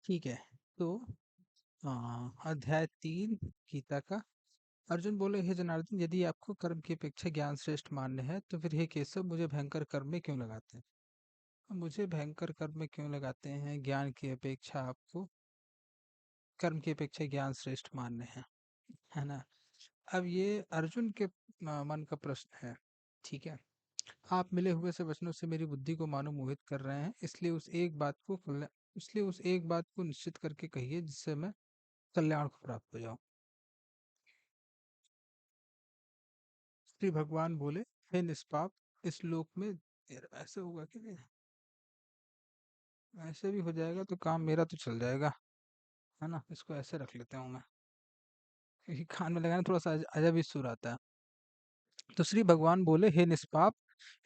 ठीक है। तो अध्याय 3 गीता का। अर्जुन बोले, हे जनार्दन, यदि आपको कर्म की अपेक्षा ज्ञान श्रेष्ठ मान्य है तो फिर हे केशव, मुझे भयंकर कर्म में क्यों लगाते हैं? मुझे भयंकर कर्म में क्यों लगाते हैं? ज्ञान की अपेक्षा आपको कर्म की अपेक्षा ज्ञान श्रेष्ठ मान्य है ना? अब ये अर्जुन के मन का प्रश्न है। ठीक है। आप मिले हुए से वचनों से मेरी बुद्धि को मानो मोहित कर रहे हैं, इसलिए उस एक बात को निश्चित करके कहिए जिससे मैं कल्याण को प्राप्त हो जाऊं। श्री भगवान बोले, हे निष्पाप, इस लोक में यार ऐसे होगा कि नहीं? ऐसे भी हो जाएगा तो काम मेरा तो चल जाएगा, है ना? इसको ऐसे रख लेता हूँ मैं, क्योंकि कान में लगाना थोड़ा सा अजब ही सुर आता है। तो श्री भगवान बोले, हे निष्पाप,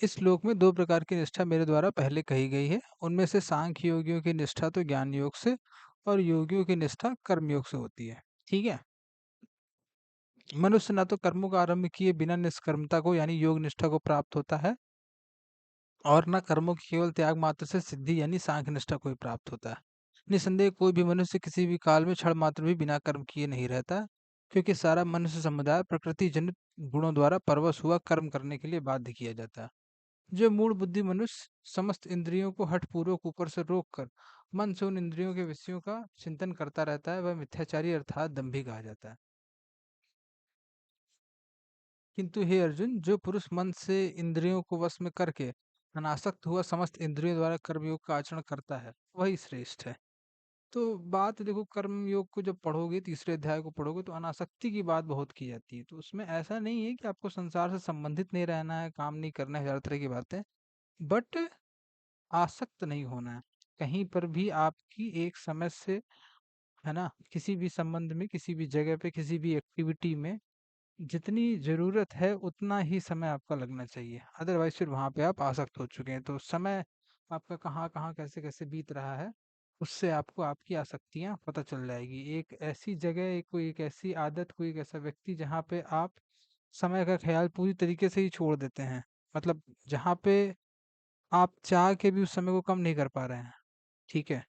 इस श्लोक में दो प्रकार की निष्ठा मेरे द्वारा पहले कही गई है। उनमें से सांख्य योगियों की निष्ठा तो ज्ञान योग से और योगियों की निष्ठा कर्म योग से होती है। ठीक है। मनुष्य न तो कर्मों का आरंभ किए बिना निष्कर्मता को यानी योग निष्ठा को प्राप्त होता है, और न कर्मों के केवल त्याग मात्र से सिद्धि यानी सांख्य निष्ठा को ही प्राप्त होता है। निसंदेह कोई भी मनुष्य किसी भी काल में क्षण मात्र भी बिना कर्म किए नहीं रहता, क्योंकि सारा मनुष्य समुदाय प्रकृति जनित गुणों द्वारा परवश हुआ कर्म करने के लिए बाध्य किया जाता है। जो मूड बुद्धि मनुष्य समस्त इंद्रियों को हठ पूर्वक ऊपर से रोककर मन से उन इंद्रियों के विषयों का चिंतन करता रहता है, वह मिथ्याचारी अर्थात दंभी कहा जाता है। किंतु हे अर्जुन, जो पुरुष मन से इंद्रियों को वश में करके अनासक्त हुआ समस्त इंद्रियों द्वारा कर्मयोग का आचरण करता है, वही श्रेष्ठ है। तो बात देखो, कर्म योग को जब पढ़ोगे, तीसरे अध्याय को पढ़ोगे, तो अनासक्ति की बात बहुत की जाती है। तो उसमें ऐसा नहीं है कि आपको संसार से संबंधित नहीं रहना है, काम नहीं करना है, हर तरह की बातें, बट आसक्त नहीं होना है कहीं पर भी आपकी एक समय से, है ना? किसी भी संबंध में, किसी भी जगह पे, किसी भी एक्टिविटी में जितनी ज़रूरत है उतना ही समय आपका लगना चाहिए। अदरवाइज़ फिर वहाँ पे आप आसक्त हो चुके हैं। तो समय आपका कहाँ-कहाँ, कैसे-कैसे बीत रहा है, उससे आपको आपकी आसक्तियाँ पता चल जाएगी। एक ऐसी जगह, कोई एक ऐसी आदत, कोई एक ऐसा व्यक्ति जहाँ पे आप समय का ख़्याल पूरी तरीके से ही छोड़ देते हैं। मतलब जहाँ पे आप चाह के भी उस समय को कम नहीं कर पा रहे हैं, ठीक है?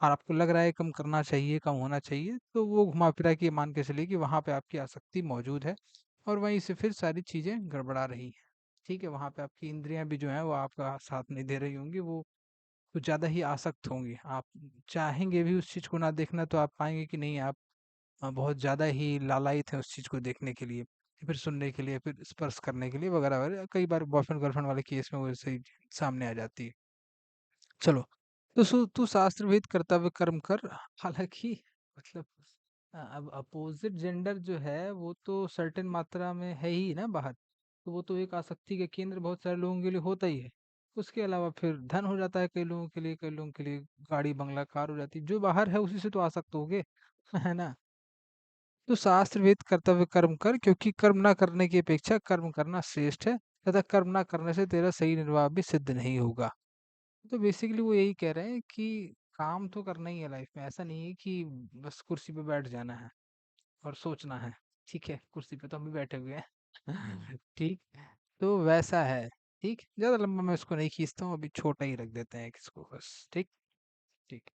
और आपको लग रहा है कम करना चाहिए, कम होना चाहिए, तो वो घुमा-फिरा के मान के चलिए कि वहाँ पे आपकी आसक्ति मौजूद है और वहीं से फिर सारी चीज़ें गड़बड़ा रही हैं। ठीक है? वहाँ पे आपकी इंद्रियाँ भी जो हैं वो आपका साथ नहीं दे रही होंगी, वो कुछ ज़्यादा ही आसक्त होंगी। आप चाहेंगे भी उस चीज़ को ना देखना, तो आप पाएँगे कि नहीं, आप बहुत ज़्यादा ही लालायित हैं उस चीज़ को देखने के लिए, फिर सुनने के लिए, फिर स्पर्श करने के लिए वगैरह-वगैरह। कई बार बॉयफ्रेंड गर्लफ्रेंड वाले केस में वो ऐसे ही सामने आ जाती है। चलो, तो तू शास्त्र विहित कर्तव्य कर्म कर। हालांकि मतलब अब अपोजिट जेंडर जो है वो तो सर्टेन मात्रा में है ही ना बाहर, तो वो तो एक आसक्ति का केंद्र बहुत सारे लोगों के लिए होता ही है। उसके अलावा फिर धन हो जाता है कई लोगों के लिए, कई लोगों के लिए गाड़ी बंगला कार हो जाती है। जो बाहर है उसी से तो आसक्त हो गए है ना? तो शास्त्र विहित कर्तव्य कर्म कर, क्योंकि कर्म ना करने की अपेक्षा कर्म करना श्रेष्ठ है, तथा कर्म ना करने से तेरा सही निर्वाह भी सिद्ध नहीं होगा। तो बेसिकली वो यही कह रहे हैं कि काम तो करना ही है लाइफ में। ऐसा नहीं है कि बस कुर्सी पे बैठ जाना है और सोचना है। ठीक है, कुर्सी पे तो हम भी बैठे हुए हैं ठीक। तो वैसा है। ठीक, ज्यादा लंबा मैं इसको नहीं खींचता हूँ, अभी छोटा ही रख देते हैं इसको बस। ठीक। ठीक।